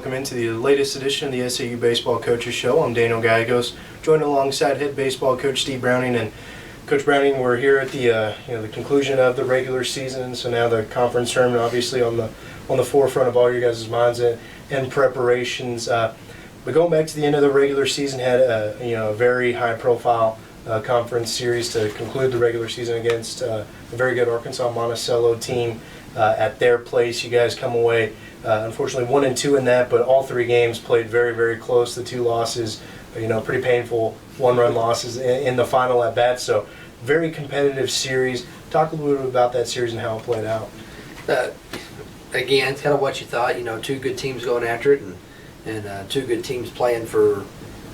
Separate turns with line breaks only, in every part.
welcome into the latest edition of the SAU Baseball Coaches Show. I'm Daniel Gallegos, joined alongside head baseball coach Steve Browning. And Coach Browning, we're here at the conclusion of the regular season, so now the conference tournament obviously on the forefront of all your guys' minds and preparations. But going back to the end of the regular season, had a very high-profile conference series to conclude the regular season against a very good Arkansas Monticello team at their place. You guys come away unfortunately 1-2 in that, but all three games played very, very close. The two losses, pretty painful one-run losses in the final at bat. So very competitive series. Talk a little bit about that series and how it played out.
Again, it's kind of what you thought. Two good teams going after it, and two good teams playing for,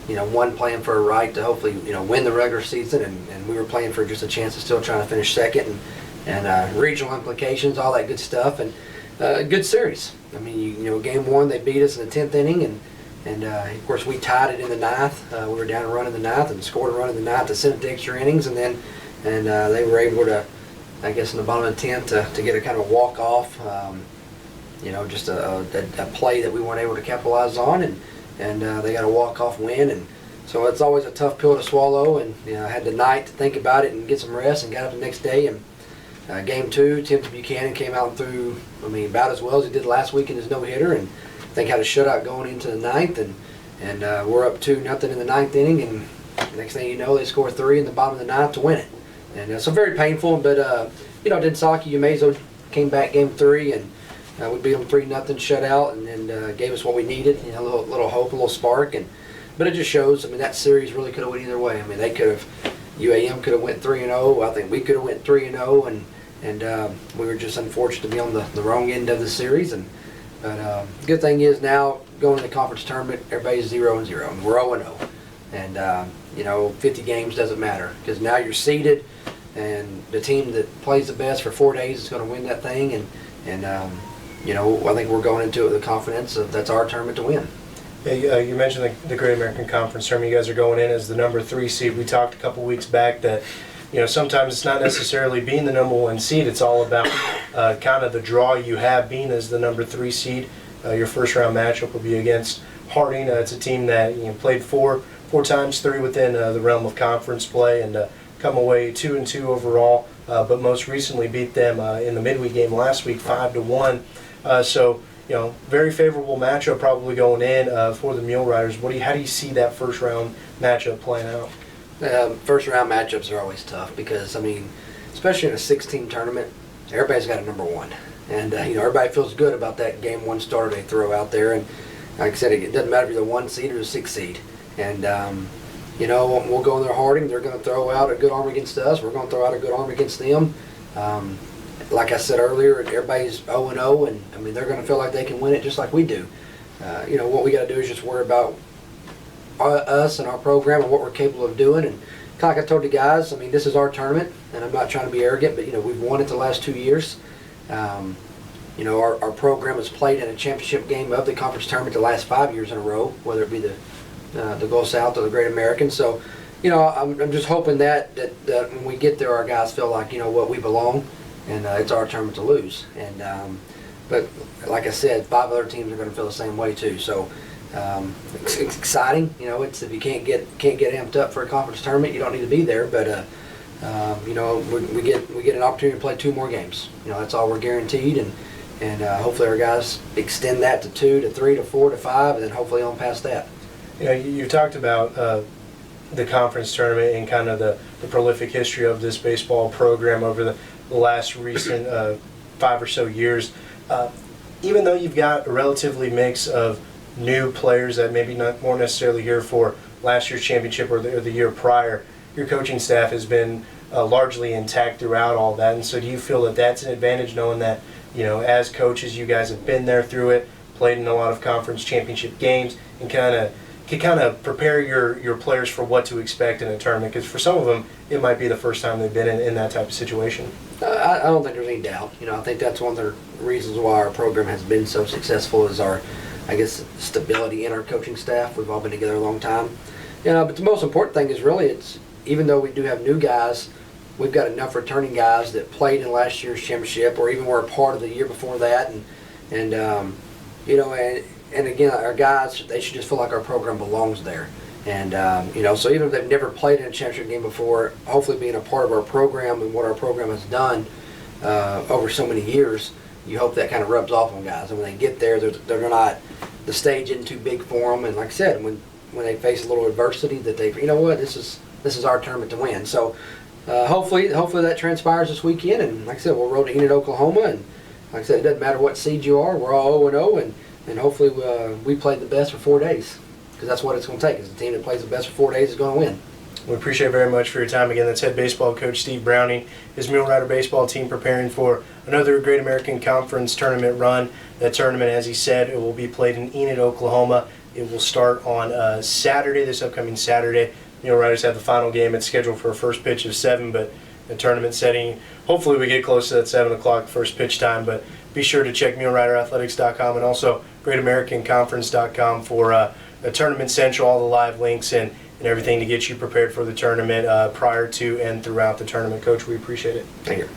one playing for a right to hopefully, win the regular season, and we were playing for just a chance of still trying to finish second, and regional implications, all that good stuff, and a good series. I mean, game one they beat us in the 10th inning, and of course we tied it in the 9th. We were down a run in the 9th and scored a run in the 9th to send it to extra innings, and they were able to, I guess in the bottom of the 10th, to get a kind of walk off. Just a play that we weren't able to capitalize on, and they got a walk-off win, and so it's always a tough pill to swallow. And I had the night to think about it and get some rest, and got up the next day. And game two, Tim Buchanan came out and threw, about as well as he did last week in his no-hitter, and I think had a shutout going into the 9th, and we're up 2-0 in the 9th inning, and the next thing you know, they score 3 in the bottom of the 9th to win it. And so very painful, but Dinsaki Umezo came back game 3, and we beat them 3-0 shutout, and gave us what we needed, a little hope, a little spark, but it just shows. That series really could have went either way. They could have, UAM could have went 3-0. I think we could have went 3-0, and we were just unfortunate to be on the wrong end of the series. But the good thing is now going to the conference tournament, everybody's 0-0, and we're 0-0, and 50 games doesn't matter because now you're seeded, and the team that plays the best for 4 days is going to win that thing, and I think we're going into it with the confidence of that's our tournament to win.
Yeah, you mentioned the Great American Conference tournament. You guys are going in as the number 3 seed. We talked a couple weeks back that sometimes it's not necessarily being the number 1 seed. It's all about kind of the draw you have being as the number 3 seed. Your first round matchup will be against Harding. It's a team that played four times, 3 within the realm of conference play, and come away 2-2 overall. But most recently beat them in the midweek game last week, 5-1. So very favorable matchup probably going in for the Mule Riders. How do you see that first round matchup playing out?
First round matchups are always tough because especially in a 6-team tournament, everybody's got a number 1, and everybody feels good about that game 1 starter they throw out there. And like I said, it doesn't matter if you're the 1 seed or the 6 seed, and we'll go in there Harding. They're going to throw out a good arm against us. We're going to throw out a good arm against them. Like I said earlier, everybody's 0-0, and they're going to feel like they can win it just like we do. What we got to do is just worry about us and our program and what we're capable of doing. And kind of like I told the guys, this is our tournament, and I'm not trying to be arrogant, but we've won it the last 2 years. Our program has played in a championship game of the conference tournament the last 5 years in a row, whether it be the Go South or the Great American. So, I'm just hoping that when we get there, our guys feel like what we belong. And it's our tournament to lose. And but like I said, 5 other teams are going to feel the same way too. So it's exciting. It's if you can't get amped up for a conference tournament, you don't need to be there. But we get an opportunity to play 2 more games. That's all we're guaranteed. And hopefully our guys extend that to 2, to 3, to 4, to 5, and then hopefully on past that.
You talked about the conference tournament and kind of the prolific history of this baseball program over the last recent 5 or so years. Even though you've got a relatively mix of new players that maybe weren't necessarily here for last year's championship or the year prior, your coaching staff has been largely intact throughout all that. And so do you feel that that's an advantage, knowing that as coaches you guys have been there through it, played in a lot of conference championship games, and can kind of prepare your players for what to expect in a tournament? Because for some of them, it might be the first time they've been in that type of situation.
I don't think there's any doubt. I think that's one of the reasons why our program has been so successful is our, stability in our coaching staff. We've all been together a long time. But the most important thing is really it's, even though we do have new guys, we've got enough returning guys that played in last year's championship or even were a part of the year before that. And and again, our guys, they should just feel like our program belongs there. And, so even if they've never played in a championship game before, hopefully being a part of our program and what our program has done over so many years, you hope that kind of rubs off on guys. And when they get there, they're not, the stage isn't too big for them. And like I said, when they face a little adversity, that they, this is our tournament to win. So hopefully that transpires this weekend. And like I said, we'll roll to Enid, Oklahoma. And like I said, it doesn't matter what seed you are. We're all 0-0, and hopefully we played the best for 4 days, because that's what it's going to take. Is the team that plays the best for 4 days is going to win.
We appreciate very much for your time. Again, that's head baseball coach Steve Browning. His Mule Rider baseball team preparing for another Great American Conference tournament run. That tournament, as he said, it will be played in Enid, Oklahoma. It will start on Saturday, this upcoming Saturday. Mule Riders have the final game. It's scheduled for a first pitch of 7, but the tournament setting, hopefully we get close to that 7 o'clock first pitch time. But be sure to check MuleRiderAthletics.com and also GreatAmericanConference.com for a Tournament Central, all the live links and everything to get you prepared for the tournament prior to and throughout the tournament. Coach, we appreciate it.
Thank you.